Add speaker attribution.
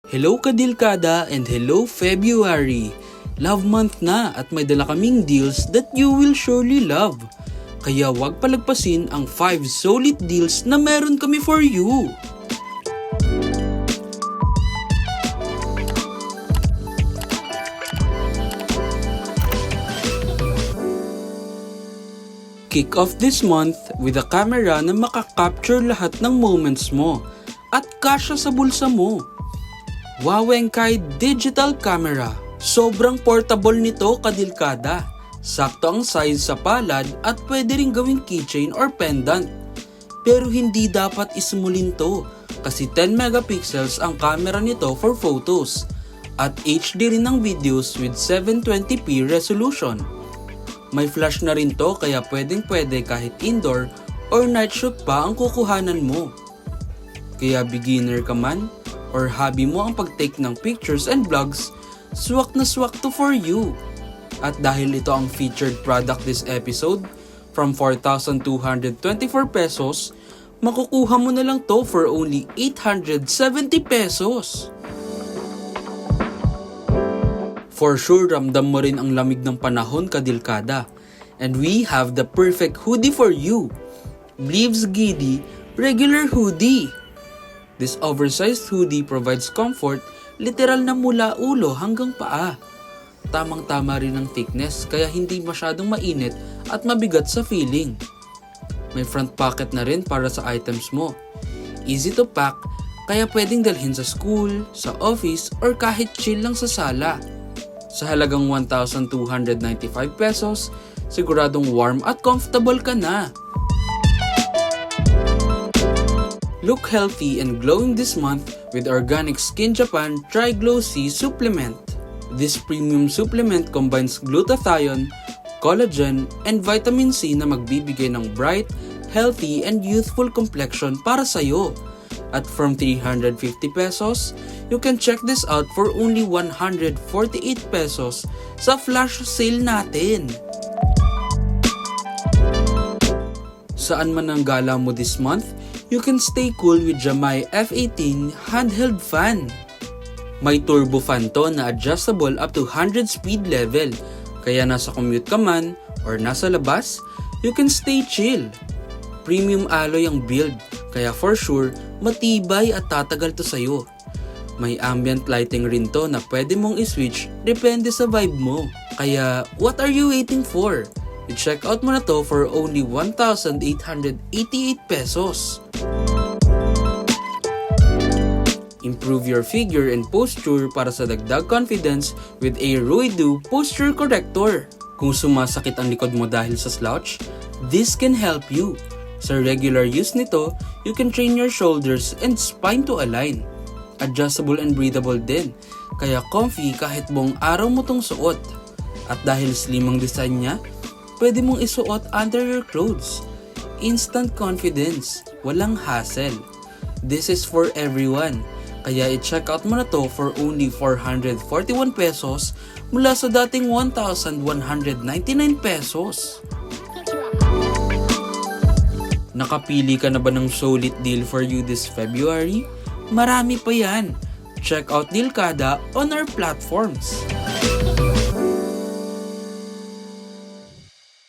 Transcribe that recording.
Speaker 1: Hello Kadilkada and hello February! Love month na at may dala kaming deals that you will surely love. Kaya wag palagpasin ang 5 solid deals na meron kami for you. Kick off this month with a camera na makakapture lahat ng moments mo at kasya sa bulsa mo. Wawengkay Digital Camera. Sobrang portable nito, Kadilkada. Sakto ang size sa palad at pwede ring gawing keychain or pendant. Pero hindi dapat ismulin to kasi 10 megapixels ang camera nito for photos at HD rin ang videos with 720p resolution. May flash na rin to kaya pwedeng kahit indoor or night shoot pa ang kukuhanan mo. Kaya beginner ka man or hobby mo ang pag-take ng pictures and vlogs, swak na swak to for you. At dahil ito ang featured product this episode, from 4,224 pesos, makukuha mo na lang to for only 870 pesos. For sure, ramdam mo rin ang lamig ng panahon, Kadilkada. And we have the perfect hoodie for you. Bleaves Giddy Regular Hoodie. This oversized hoodie provides comfort literal na mula ulo hanggang paa. Tamang-tama rin ang thickness kaya hindi masyadong mainit at mabigat sa feeling. May front pocket na rin para sa items mo. Easy to pack kaya pwedeng dalhin sa school, sa office, or kahit chill lang sa sala. Sa halagang 1,295 pesos, siguradong warm at comfortable ka na. Look healthy and glowing this month with Organic Skin Japan Tri-Glow C Supplement. This premium supplement combines glutathione, collagen, and vitamin C na magbibigay ng bright, healthy, and youthful complexion para sa'yo. At from 350 pesos, you can check this out for only 148 pesos sa flash sale natin. Saan man ang gala mo this month, you can stay cool with Jamai F18 handheld fan. May turbo fan to na adjustable up to 100 speed level, kaya nasa commute ka man or nasa labas, you can stay chill. Premium alloy ang build, kaya for sure, matibay at tatagal to sa'yo. May ambient lighting rin to na pwede mong i-switch depende sa vibe mo. Kaya, what are you waiting for? I-check out mo na to for only 1,888 pesos. Improve your figure and posture para sa dagdag confidence with a Ruido Posture Corrector. Kung sumasakit ang likod mo dahil sa slouch, this can help you. Sa regular use nito, you can train your shoulders and spine to align. Adjustable and breathable din, kaya comfy kahit buong araw mo tong suot. At dahil slim ang design niya, pwede mong isuot under your clothes. Instant confidence, walang hassle. This is for everyone, kaya i-check out mo na to for only 441 pesos mula sa dating 1,199 pesos. Nakapili ka na ba ng solid deal for you this February? Marami pa yan. Check out Dilkada on our platforms.